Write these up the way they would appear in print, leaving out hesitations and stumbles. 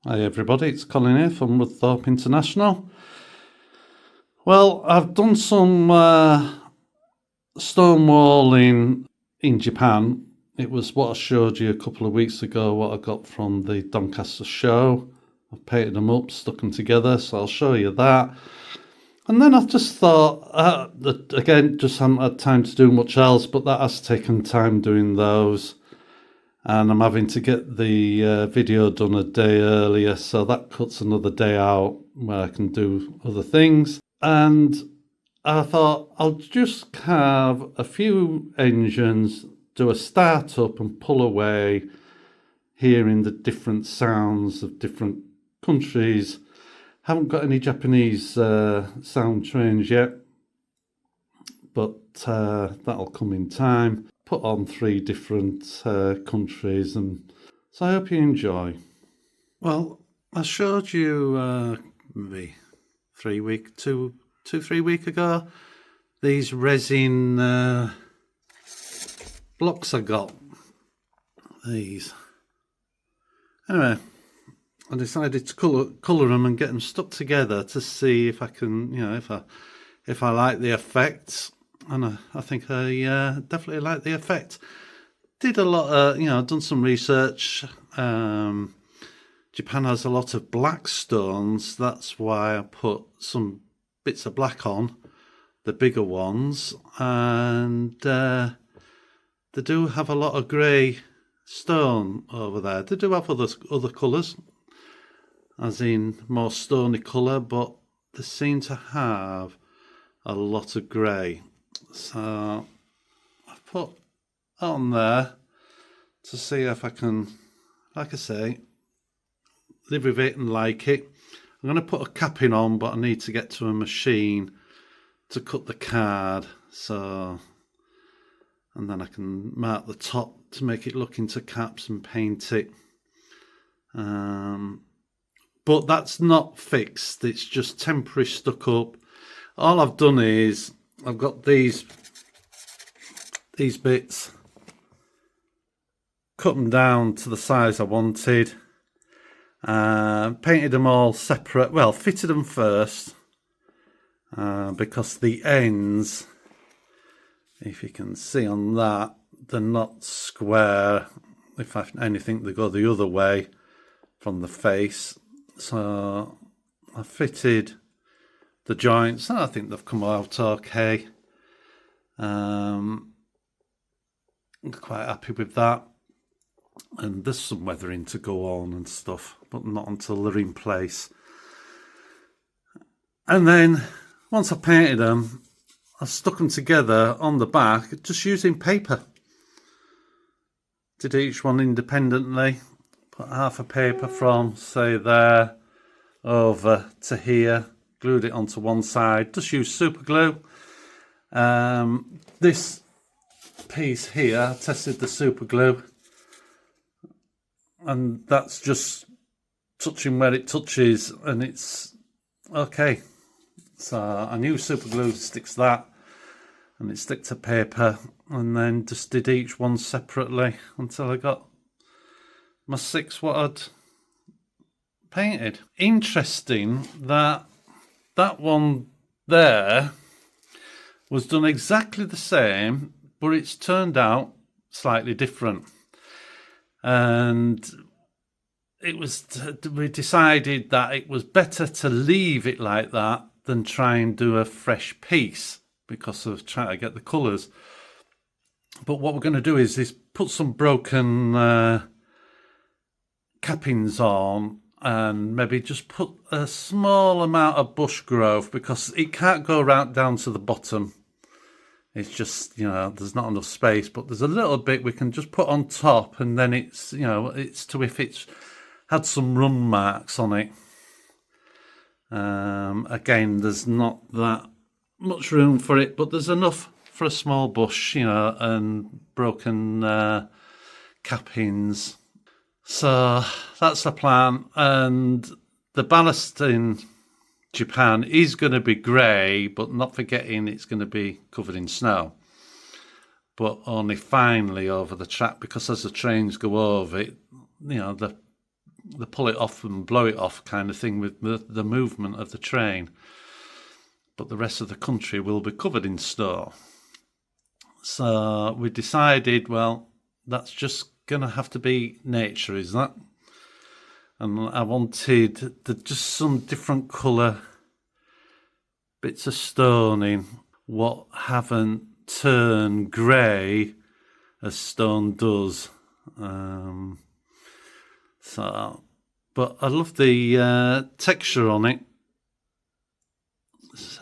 Hi everybody, it's Colin here from Woodthorpe International. Well, I've done some stonewalling in Japan. It was what I showed you a couple of weeks ago, what I got from the Doncaster show. I've painted them up, stuck them together, so I'll show you that. And then I've just thought, that again, just haven't had time to do much else, but that has taken time doing those. And I'm having to get the video done a day earlier, so that cuts another day out where I can do other things. And I thought I'll just have a few engines, do a start up and pull away, hearing the different sounds of different countries. Haven't got any Japanese sound trains yet, but that'll come in time. Put on 3 different countries, and so I hope you enjoy. Well, I showed you maybe 3 weeks ago these resin blocks I got. These. Anyway, I decided to colour them and get them stuck together to see if I can, if I like the effect. And I think I definitely like the effect. Did a lot of, done some research. Japan has a lot of black stones. That's why I put some bits of black on, the bigger ones. And they do have a lot of grey stone over there. They do have other colours, as in more stony colour, but they seem to have a lot of grey. So I've put on there to see if I can, like I say, live with it and like it. I'm going to put a capping on, but I need to get to a machine to cut the card. So, and then I can mark the top to make it look into caps and paint it. But that's not fixed. It's just temporary stuck up. All I've done is I've got these bits, cut them down to the size I wanted, painted them all separate, well, fitted them first, because the ends, if you can see on that, they're not square. If anything, they go the other way from the face. So I fitted the joints, and I think they've come out okay. I'm quite happy with that. And there's some weathering to go on and stuff, but not until they're in place. And then once I painted them, I stuck them together on the back just using paper. Did each one independently. Put half a paper from, say, there over to here. Glued it onto one side. Just use super glue. This piece here, I tested the super glue, and that's just touching where it touches, and it's okay. So I knew super glue sticks that, and it stick to paper, and then just did each one separately until I got my 6 what I'd painted. Interesting that one there was done exactly the same, but it's turned out slightly different. And we decided that it was better to leave it like that than try and do a fresh piece because of trying to get the colours. But what we're going to do is put some broken cappings on, and maybe just put a small amount of bush growth, because it can't go right down to the bottom. It's just, there's not enough space, but there's a little bit we can just put on top, and then it's, it's to if it's had some run marks on it. Again, there's not that much room for it, but there's enough for a small bush, and broken cappings. So that's the plan, and the ballast in Japan is going to be grey, but not forgetting it's going to be covered in snow, but only finely over the track, because as the trains go over it, the they pull it off and blow it off kind of thing with the movement of the train. But the rest of the country will be covered in snow. So we decided, well, that's just going to have to be nature, is that? And I wanted just some different colour bits of stone in what haven't turned grey as stone does. But I love the texture on it.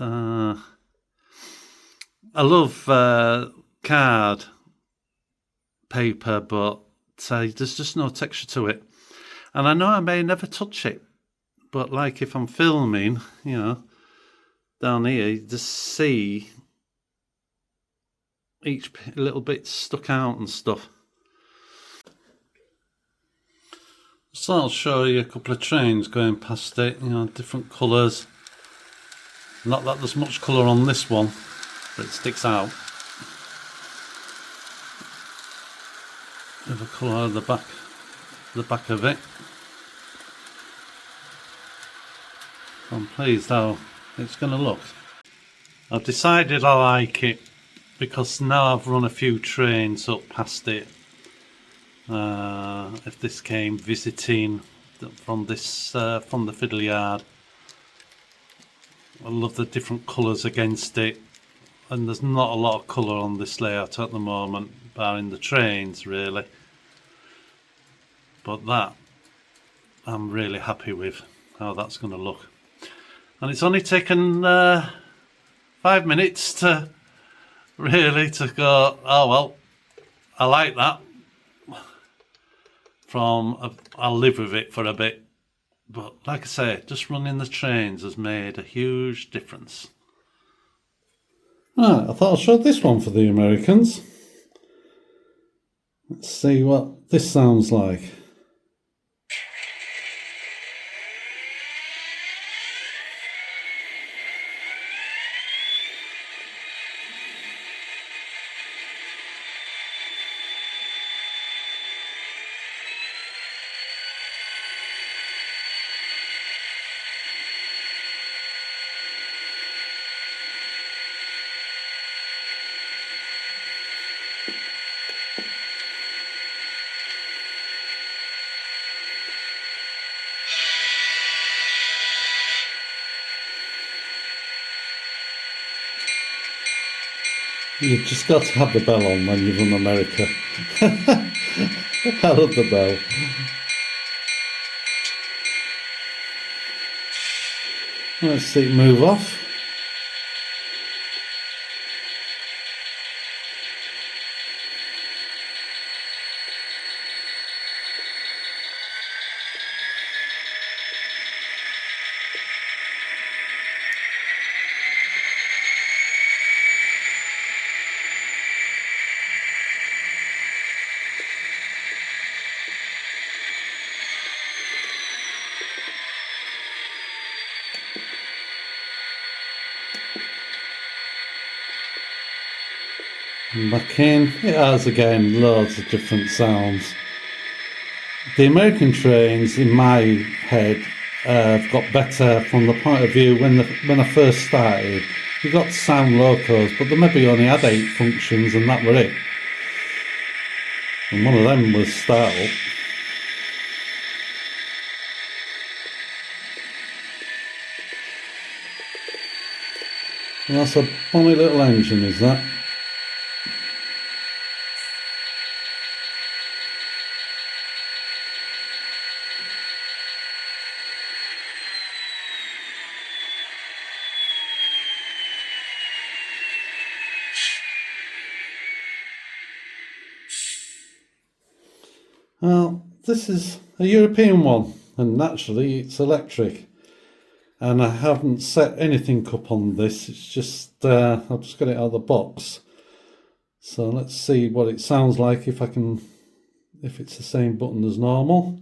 I love card paper, but there's just no texture to it. And I know I may never touch it, but like if I'm filming, you know, down here, you just see each little bit stuck out and stuff. So I'll show you a couple of trains going past it, you know, different colours. Not that there's much colour on this one, but it sticks out. Have a colour of the back of it. I'm pleased how it's going to look. I've decided I like it because now I've run a few trains up past it. If this came visiting from the fiddle yard, I love the different colours against it, and there's not a lot of colour on this layout at the moment, barring the trains really. But that, I'm really happy with how that's going to look. And it's only taken 5 minutes to go, oh well, I like that. I'll live with it for a bit. But like I say, just running the trains has made a huge difference. Right, I thought I'd show this one for the Americans. Let's see what this sounds like. You've just got to have the bell on when you run America. I love the bell. Let's see it move off. Back in, it has again loads of different sounds. The American trains, in my head, have got better from the point of view when I first started. You got sound locos, but they maybe only had 8 functions and that were it. And one of them was start up. And that's a bonny little engine, is that? Well, this is a European one, and naturally it's electric. And I haven't set anything up on this, it's just, I've just got it out of the box. So let's see what it sounds like if it's the same button as normal.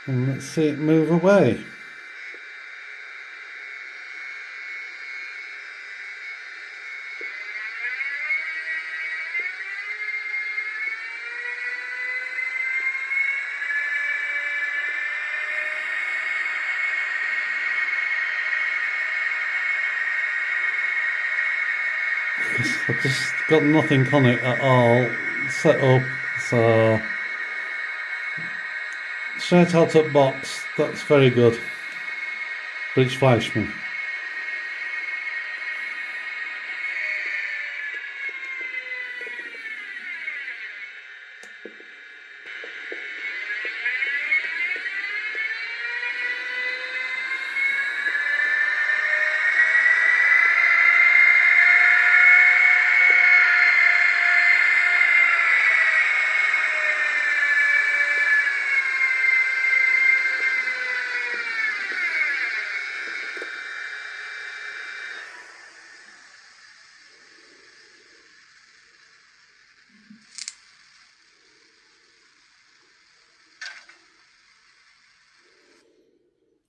And let's see it move away. I've just got nothing on it at all set up, so straight out of box, that's very good. British Fleischmann.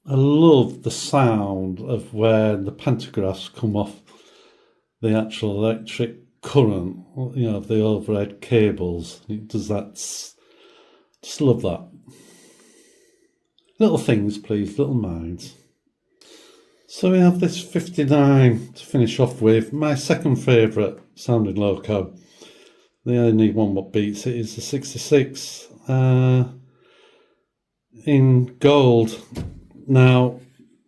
I love the sound of where the pantographs come off the actual electric current, of the overhead cables. It does that. Just love that. Little things, please, little minds. So we have this 59 to finish off with. My second favourite sounding Loco. The only one what beats it is the 66 in gold. Now,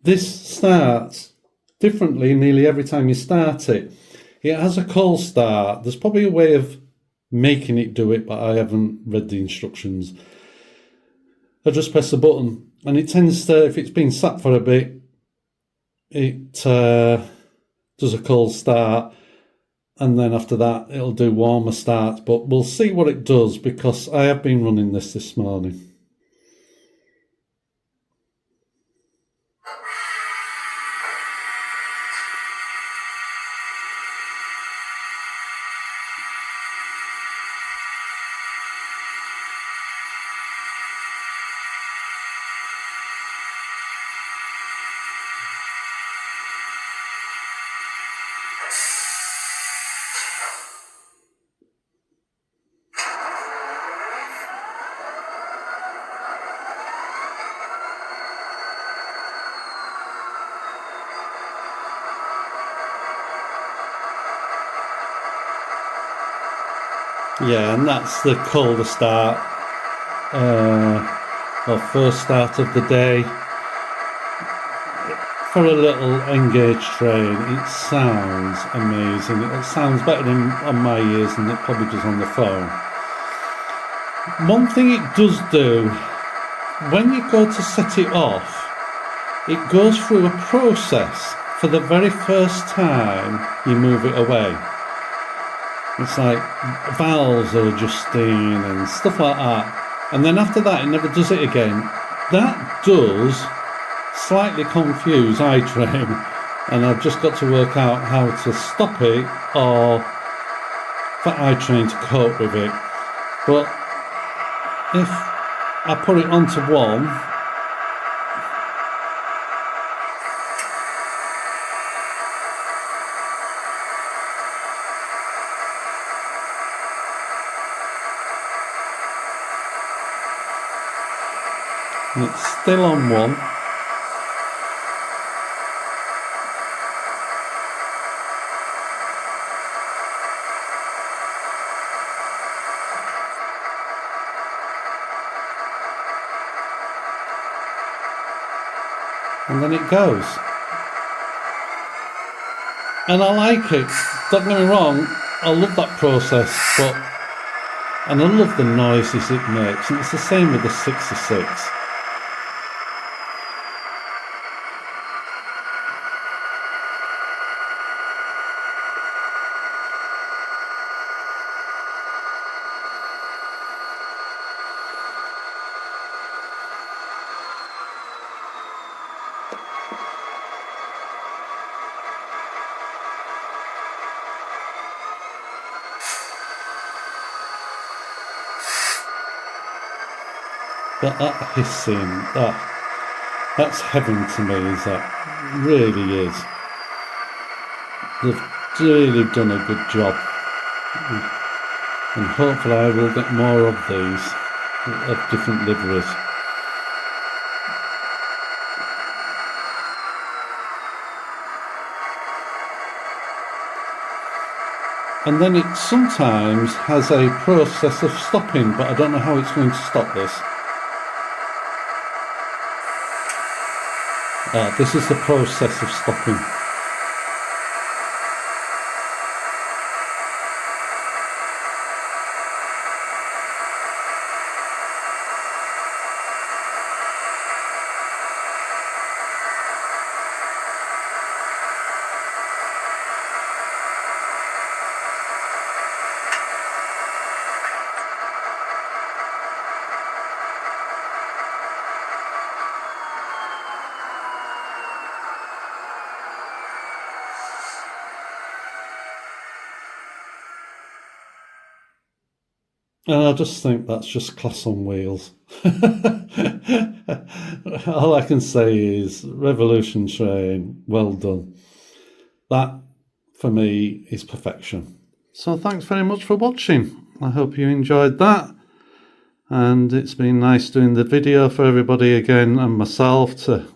this starts differently nearly every time you start it. It has a cold start. There's probably a way of making it do it, but I haven't read the instructions. I just press the button, and it tends to, if it's been sat for a bit, it does a cold start, and then after that it'll do warmer starts. But we'll see what it does, because I have been running this morning. Yeah, and that's the colder start, or first start of the day. For a little engaged train, it sounds amazing. It sounds better on my ears than it probably does on the phone. One thing it does do, when you go to set it off, it goes through a process for the very first time you move it away. It's like valves are adjusting and stuff like that. And then after that, it never does it again. That does slightly confuse iTrain. And I've just got to work out how to stop it or for iTrain to cope with it. But if I put it onto one, and it's still on one. And then it goes. And I like it. Don't get me wrong, I love that process, and I love the noises it makes. And it's the same with the 66. But that hissing, that's heaven to me, is that? Really is. They've really done a good job. And hopefully I will get more of these, of different liveries. And then it sometimes has a process of stopping, but I don't know how it's going to stop this. This is the process of stopping. And I just think that's just class on wheels. All I can say is Revolution train, well done. That, for me, is perfection. So thanks very much for watching. I hope you enjoyed that. And it's been nice doing the video for everybody again and myself to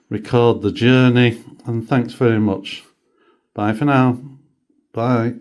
record the journey. And thanks very much. Bye for now. Bye.